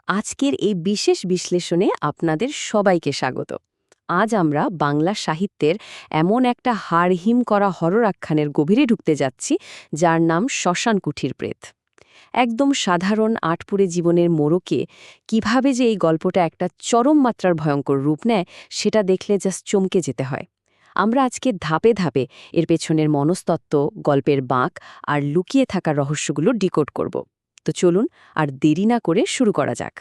আজকের এই বিশেষ বিশ্লেষণে আপনাদের সবাইকে স্বাগত। আজ আমরা বাংলা সাহিত্যের এমন একটা হাড়হিম করা হরর আখ্যানের গভীরে ঢুকতে যাচ্ছি, যার নাম শ্মশান কুঠির প্রেত। একদম সাধারণ আটপুরে জীবনের মোড়কে কিভাবে যে এই গল্পটা একটা চরম মাত্রার ভয়ঙ্কর রূপ নেয়, সেটা দেখলে জাস্ট চমকে যেতে হয়। আমরা আজকে ধাপে ধাপে এর পেছনের মনস্তত্ত্ব, গল্পের বাঁক আর লুকিয়ে থাকা রহস্যগুলো ডিকোড করব। তো চলুন আর দেরি না করে শুরু করা যাক।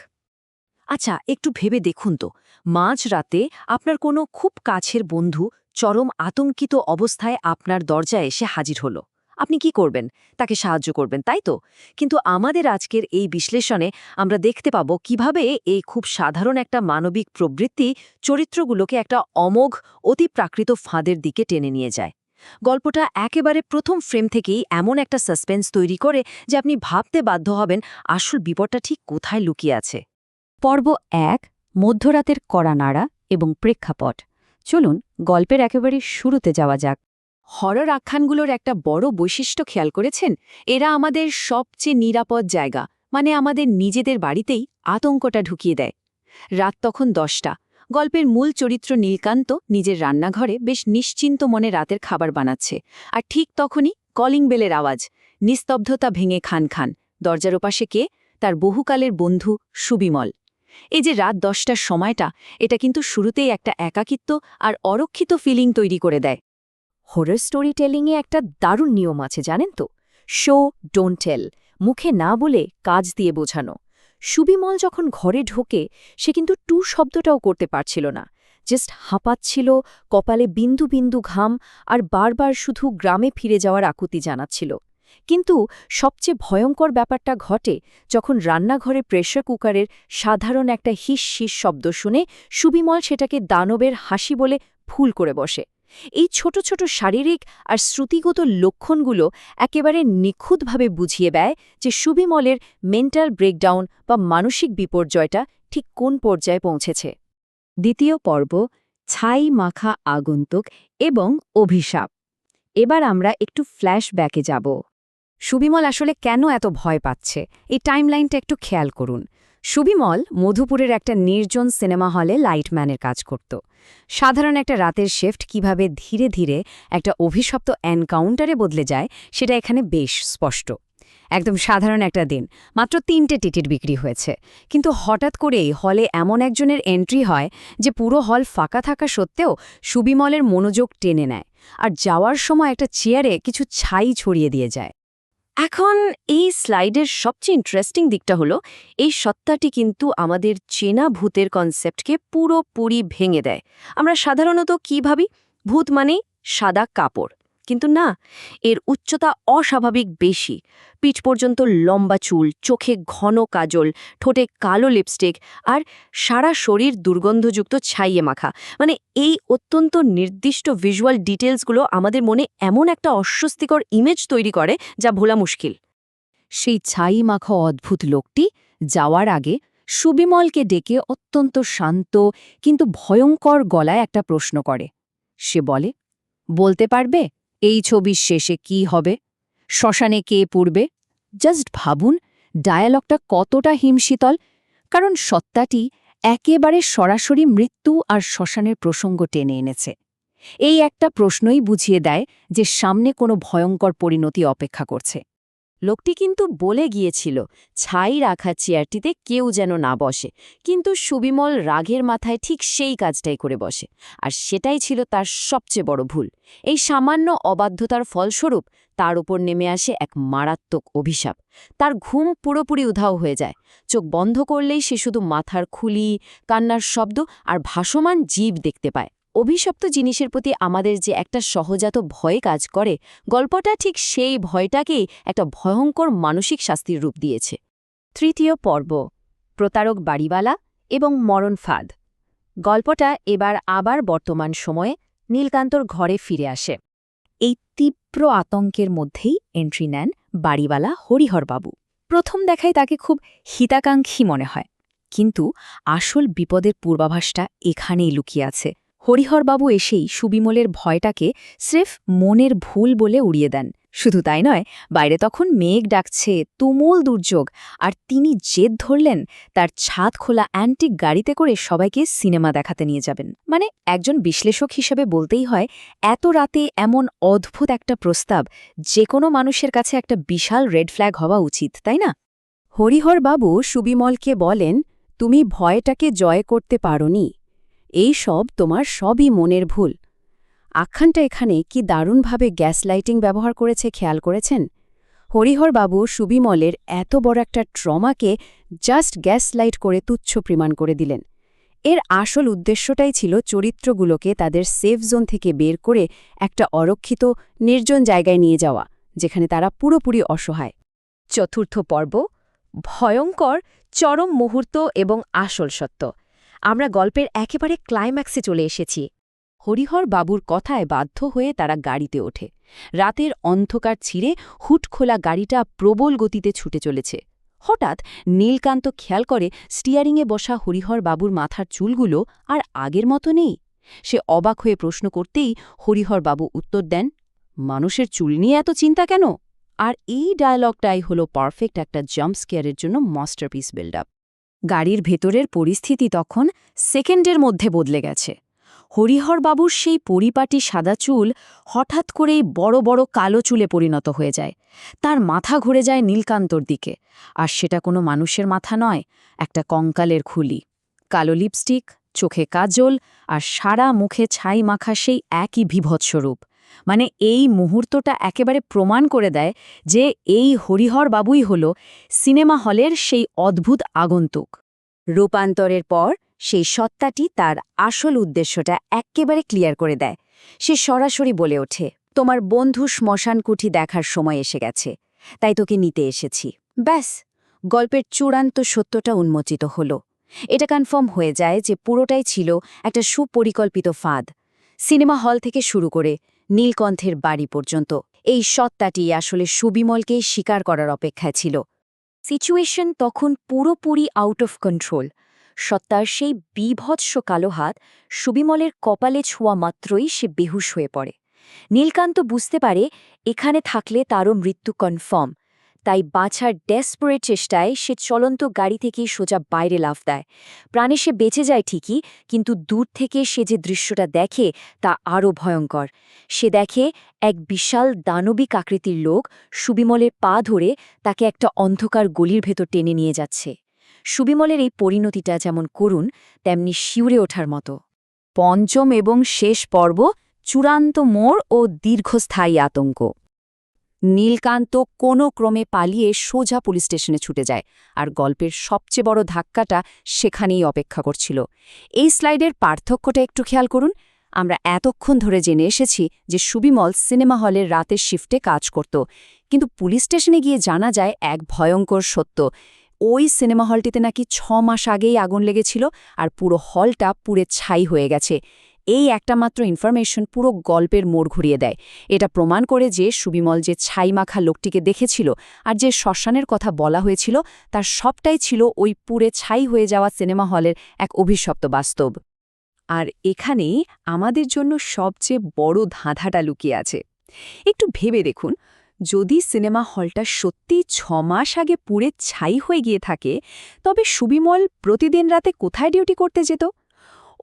আচ্ছা, একটু ভেবে দেখুন তো, মাঝরাতে আপনার কোনো খুব কাছের বন্ধু চরম আতঙ্কিত অবস্থায় আপনার দরজায় এসে হাজির হলো। আপনি কি করবেন? তাকে সাহায্য করবেন, তাই তো? কিন্তু আমাদের আজকের এই বিশ্লেষণে আমরা দেখতে পাব কিভাবে এই খুব সাধারণ একটা মানবিক প্রবৃত্তি চরিত্রগুলোকে একটা অমোঘ অতিপ্রাকৃত ফাঁদের দিকে টেনে নিয়ে যায়। গল্পটা একেবারে প্রথম ফ্রেম থেকেই এমন একটা সাসপেন্স তৈরি করে যে আপনি ভাবতে বাধ্য হবেন আসল বিপদটা ঠিক কোথায় লুকিয়ে আছে। পর্ব ১, মধ্যরাতের কড়া নাড়া এবং প্রেক্ষাপট। চলুন গল্পের একেবারে শুরুতে যাওয়া যাক। হরর আখ্যানগুলোর একটা বড় বৈশিষ্ট্য খেয়াল করেছেন? এরা আমাদের সবচেয়ে নিরাপদ জায়গা, মানে আমাদের নিজেদের বাড়িতেই আতঙ্কটা ঢুকিয়ে দেয়। রাত তখন 10টা। গল্পের মূল চরিত্র নীলকান্ত নিজের রান্নাঘরে বেশ নিশ্চিন্ত মনে রাতের খাবার বানাচ্ছে, আর ঠিক তখনই কলিং বেলের আওয়াজ। নিস্তব্ধতা ভেঙে খান খান। দরজার ওপাশে কে? তার বহুকালের বন্ধু সুবিমল। এই যে রাত 10টার সময়টা, এটা কিন্তু শুরুতেই একটা একাকিত্ব আর অরক্ষিত ফিলিং তৈরি করে দেয়। হরর স্টোরি টেলিংয়ে একটা দারুণ নিয়ম আছে, জানেন তো? শো ডোন্ট টেল, মুখে না বলে কাজ দিয়ে বোঝানো। সুবিমল যখন ঘরে ঢোকে, সে কিন্তু টু শব্দটাও করতে পারছিল না। জাস্ট হাঁপাচ্ছিল, কপালে বিন্দু বিন্দু ঘাম, আর বারবার শুধু গ্রামে ফিরে যাওয়ার আকুতি জানাচ্ছিল। কিন্তু সবচেয়ে ভয়ঙ্কর ব্যাপারটা ঘটে যখন রান্নাঘরে প্রেসার কুকারের সাধারণ একটা হিস হিস শব্দ শুনে সুবিমল সেটাকে দানবের হাসি বলে ভুল করে বসে। এই ছোট ছোট শারীরিক আর শ্রুতিগত লক্ষণগুলো একেবারে নিখুঁতভাবে বুঝিয়ে দেয় যে সুবিমলের মেন্টাল ব্রেকডাউন বা মানসিক বিপর্যয়টা ঠিক কোন পর্যায়ে পৌঁছেছে। দ্বিতীয় পর্ব, ছাই মাখা আগন্তুক এবং অভিশাপ। এবার আমরা একটু ফ্ল্যাশব্যাকে যাব। সুবিমল আসলে কেন এত ভয় পাচ্ছে, এই টাইমলাইনটা একটু খেয়াল করুন। সুবিমল মধুপুরের একটা নির্জন সিনেমা হলে লাইটম্যানের কাজ করত। সাধারণ একটা রাতের শিফট কিভাবে ধীরে ধীরে একটা অভিশপ্ত এনকাউন্টারে বদলে যায়, সেটা এখানে বেশ স্পষ্ট। একদম সাধারণ একটা দিন, মাত্র 3টে টিকিট বিক্রি হয়েছে, কিন্তু হঠাৎ করেই হলে এমন একজনের এন্ট্রি হয় যে পুরো হল ফাঁকা থাকা সত্ত্বেও সুবিমলের মনোযোগ টেনে নেয়, আর যাওয়ার সময় একটা চেয়ারে কিছু ছাই ছড়িয়ে দিয়ে যায়। এখন এই স্লাইডের সবচেয়ে ইন্টারেস্টিং দিকটা হলো, এই সত্তাটি কিন্তু আমাদের চেনা ভূতের কনসেপ্টকে পুরোপুরি ভেঙে দেয়। আমরা সাধারণত কি ভাবি? ভূত মানেই সাদা কাপড়, কিন্তু না, এর উচ্চতা অস্বাভাবিক বেশি। পিঠ পর্যন্ত লম্বা চুল, চোখে ঘন কাজল, ঠোঁটে কালো লিপস্টিক, আর সারা শরীর দুর্গন্ধযুক্ত ছাইয়ে মাখা। মানে এই অত্যন্ত নির্দিষ্ট ভিজুয়াল ডিটেলসগুলো আমাদের মনে এমন একটা অস্বস্তিকর ইমেজ তৈরি করে যা ভোলা মুশকিল। সেই ছাই মাখা অদ্ভুত লোকটি যাওয়ার আগে সুবিমলকে ডেকে অত্যন্ত শান্ত কিন্তু ভয়ঙ্কর গলায় একটা প্রশ্ন করে। সে বলে, বলতে পারবে এই ছবির শেষে কি হবে? শ্মশানে কে পুড়বে? জাস্ট ভাবুন ডায়ালগটা কতটা হিমশীতল, কারণ সত্তাটি একেবারে সরাসরি মৃত্যু আর শ্মশানের প্রসঙ্গ টেনে এনেছে। এই একটা প্রশ্নই বুঝিয়ে দেয় যে সামনে কোনো ভয়ঙ্কর পরিণতি অপেক্ষা করছে। লোকটি কিন্তু বলে গিয়েছিল ছাই রাখা চেয়ারটিতে কেউ যেন না বসে, কিন্তু সুবিমল রাগের মাথায় ঠিক সেই কাজটাই করে বসে, আর সেটাই ছিল তার সবচেয়ে বড় ভুল। এই সামান্য অবাধ্যতার ফলস্বরূপ তার উপর নেমে আসে এক মারাত্মক অভিশাপ। তার ঘুম পুরোপুরি উধাও হয়ে যায়। চোখ বন্ধ করলেই সে শুধু মাথার খুলি, কান্নার শব্দ আর ভাসমান জীব দেখতে পায়। অভিশপ্ত জিনিসের প্রতি আমাদের যে একটা সহজাত ভয় কাজ করে, গল্পটা ঠিক সেই ভয়টাকেই একটা ভয়ঙ্কর মানসিক শাস্তির রূপ দিয়েছে। তৃতীয় পর্ব, প্রতারক বাড়িওয়ালা এবং মরণ ফাঁদ। গল্পটা এবার আবার বর্তমান সময়ে নীলকান্তর ঘরে ফিরে আসে। এই তীব্র আতঙ্কের মধ্যেই এন্ট্রি নেন বাড়িওয়ালা হরিহরবাবু। প্রথম দেখায় তাকে খুব হিতাকাঙ্ক্ষী মনে হয়, কিন্তু আসল বিপদের পূর্বাভাসটা এখানেই লুকিয়ে আছে। হরিহরবাবু এসেই সুবিমলের ভয়টাকে স্রেফ মনের ভুল বলে উড়িয়ে দেন। শুধু তাই নয়, বাইরে তখন মেঘ ডাকছে, তুমুল দুর্যোগ, আর তিনি জেদ ধরলেন তার ছাদ খোলা অ্যান্টিক গাড়িতে করে সবাইকে সিনেমা দেখাতে নিয়ে যাবেন। মানে একজন বিশ্লেষক হিসেবে বলতেই হয়, এত রাতে এমন অদ্ভুত একটা প্রস্তাব যে কোনো মানুষের কাছে একটা বিশাল রেড ফ্ল্যাগ হওয়া উচিত, তাই না? হরিহরবাবু সুবিমলকে বলেন, তুমি ভয়টাকে জয় করতে পারোনি। এই সব তোমার সবই মনের ভুল। আখ্যানটা এখানে কি দারুণভাবে গ্যাস লাইটিং ব্যবহার করেছে খেয়াল করেছেন? হরিহরবাবু সুবিমলের এত বড় একটা ট্রমাকে জাস্ট গ্যাস লাইট করে তুচ্ছ প্রমাণ করে দিলেন। এর আসল উদ্দেশ্যটাই ছিল চরিত্রগুলোকে তাদের সেফ জোন থেকে বের করে একটা অরক্ষিত নির্জন জায়গায় নিয়ে যাওয়া, যেখানে তারা পুরোপুরি অসহায়। চতুর্থ পর্ব, ভয়ঙ্কর চরম মুহূর্ত এবং আসল সত্য। আমরা গল্পের একেবারে ক্লাইম্যাক্সে চলে এসেছি। হরিহর বাবুর কথায় বাধ্য হয়ে তারা গাড়িতে ওঠে। রাতের অন্ধকার ছিঁড়ে হুট খোলা গাড়িটা প্রবল গতিতে ছুটে চলেছে। হঠাৎ নীলকান্ত খেয়াল করে স্টিয়ারিংয়ে বসা হরিহর বাবুর মাথার চুলগুলো আর আগের মতো নেই। সে অবাক হয়ে প্রশ্ন করতেই হরিহর বাবু উত্তর দেন, মানুষের চুল নিয়ে এত চিন্তা কেন? আর এই ডায়ালগটাই হলো পারফেক্ট একটা জাম্প স্কেয়ারের জন্য মাস্টারপিস বিল্ড আপ। গাড়ির ভেতরের পরিস্থিতি তখন সেকেন্ডের মধ্যে বদলে গেছে। হরিহরবাবুর সেই পরিপাটি সাদা চুল হঠাৎ করেই বড় বড় কালো চুলে পরিণত হয়ে যায়। তার মাথা ঘুরে যায় নীলকান্তর দিকে, আর সেটা কোনো মানুষের মাথা নয়, একটা কঙ্কালের খুলি। কালো লিপস্টিক, চোখে কাজল, আর সারা মুখে ছাই মাখা সেই একই বিভৎস্বরূপ। মানে এই মুহূর্তটা একেবারে প্রমাণ করে দেয় যে এই হরিহরবাবুই হল সিনেমা হলের সেই অদ্ভুত আগন্তুক। রূপান্তরের পর সেই সত্তাটি তার আসল উদ্দেশ্যটা একেবারে ক্লিয়ার করে দেয়। সে সরাসরি বলে ওঠে, তোমার বন্ধু শ্মশানকুঠি দেখার সময় এসে গেছে, তাই তোকে নিতে এসেছি। ব্যাস, গল্পের চূড়ান্ত সত্যটা উন্মোচিত হল। এটা কনফার্ম হয়ে যায় যে পুরোটাই ছিল একটা সুপরিকল্পিত ফাঁদ। সিনেমা হল থেকে শুরু করে নীলকণ্ঠের বাড়ি পর্যন্ত এই সত্তাটি আসলে সুবিমলকেই স্বীকার করার অপেক্ষায় ছিল। সিচুয়েশন তখন পুরোপুরি আউট অফ কন্ট্রোল। সত্তার সেই বীভৎস কালো হাত সুবিমলের কপালে ছোঁয়া মাত্রই সে বেহুশ হয়ে পড়ে। নীলকান্ত বুঝতে পারে এখানে থাকলে তারও মৃত্যু কনফার্ম। তাই বাঁচার ডেসপারেট চেষ্টায় সে চলন্ত গাড়ি থেকেই সোজা বাইরে লাফ দেয়। প্রাণে সে বেঁচে যায় ঠিকই, কিন্তু দূর থেকে সে যে দৃশ্যটা দেখে তা আরও ভয়ঙ্কর। সে দেখে এক বিশাল দানবিক আকৃতির লোক সুবিমলের পা ধরে তাকে একটা অন্ধকার গলির ভেতর টেনে নিয়ে যাচ্ছে। সুবিমলের এই পরিণতিটা যেমন করুণ, তেমনি শিউরে ওঠার মতো। পঞ্চম এবং শেষ পর্ব, চূড়ান্ত মোড় ও দীর্ঘস্থায়ী আতঙ্ক। নীলকান্ত কোনো ক্রমে পালিয়ে সোজা পুলিশ স্টেশনে ছুটে যায়, আর গল্পের সবচেয়ে বড় ধাক্কাটা সেখানেই অপেক্ষা করছিল। এই স্লাইডের পার্থক্যটা একটু খেয়াল করুন। আমরা এতক্ষণ ধরে জেনে এসেছি যে সুবিমল সিনেমা হলের রাতের শিফটে কাজ করত, কিন্তু পুলিশ স্টেশনে গিয়ে জানা যায় এক ভয়ঙ্কর সত্য। ওই সিনেমা হলটিতে নাকি 6 মাস আগেই আগুন লেগেছিল, আর পুরো হলটা পুড়ে ছাই হয়ে গেছে। এই একটা মাত্র ইনফরমেশন পুরো গল্পের মোড় ঘুরিয়ে দেয়। এটা প্রমাণ করে যে সুবিমল যে ছাই মাখা লোকটিকে দেখেছিল আর যে শ্মশানের কথা বলা হয়েছিল, তার সবটাই ছিল ওই পুড়ে ছাই হয়ে যাওয়া সিনেমা হলের এক অভিশপ্ত বাস্তব। আর এখানেই আমাদের জন্য সবচেয়ে বড় ধাঁধাটা লুকিয়ে আছে। একটু ভেবে দেখুন, যদি সিনেমা হলটা সত্যিই 6 মাস আগে পুড়ে ছাই হয়ে গিয়ে থাকে, তবে সুবিমল প্রতিদিন রাতে কোথায় ডিউটি করতে যেত?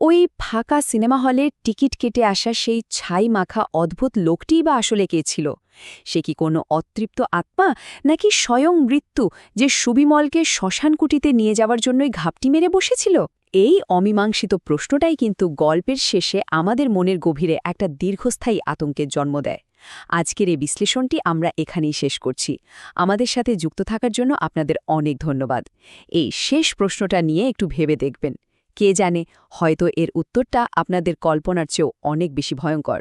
ওই ফাঁকা সিনেমা হলের টিকিট কেটে আসা সেই ছাই মাখা অদ্ভুত লোকটিই বা আসলে কে ছিল? সে কি কোনো অতৃপ্ত আত্মা, নাকি স্বয়ং মৃত্যু যে সুবিমলকে শ্মশানকুটিতে নিয়ে যাওয়ার জন্যই ঘাপটি মেরে বসেছিল? এই অমীমাংসিত প্রশ্নটাই কিন্তু গল্পের শেষে আমাদের মনের গভীরে একটা দীর্ঘস্থায়ী আতঙ্কের জন্ম দেয়। আজকের এই বিশ্লেষণটি আমরা এখানেই শেষ করছি। আমাদের সাথে যুক্ত থাকার জন্য আপনাদের অনেক ধন্যবাদ। এই শেষ প্রশ্নটা নিয়ে একটু ভেবে দেখবেন। কে জানে, হয়তো এর উত্তরটা আপনাদের কল্পনার চেয়েও অনেক বেশি ভয়ঙ্কর।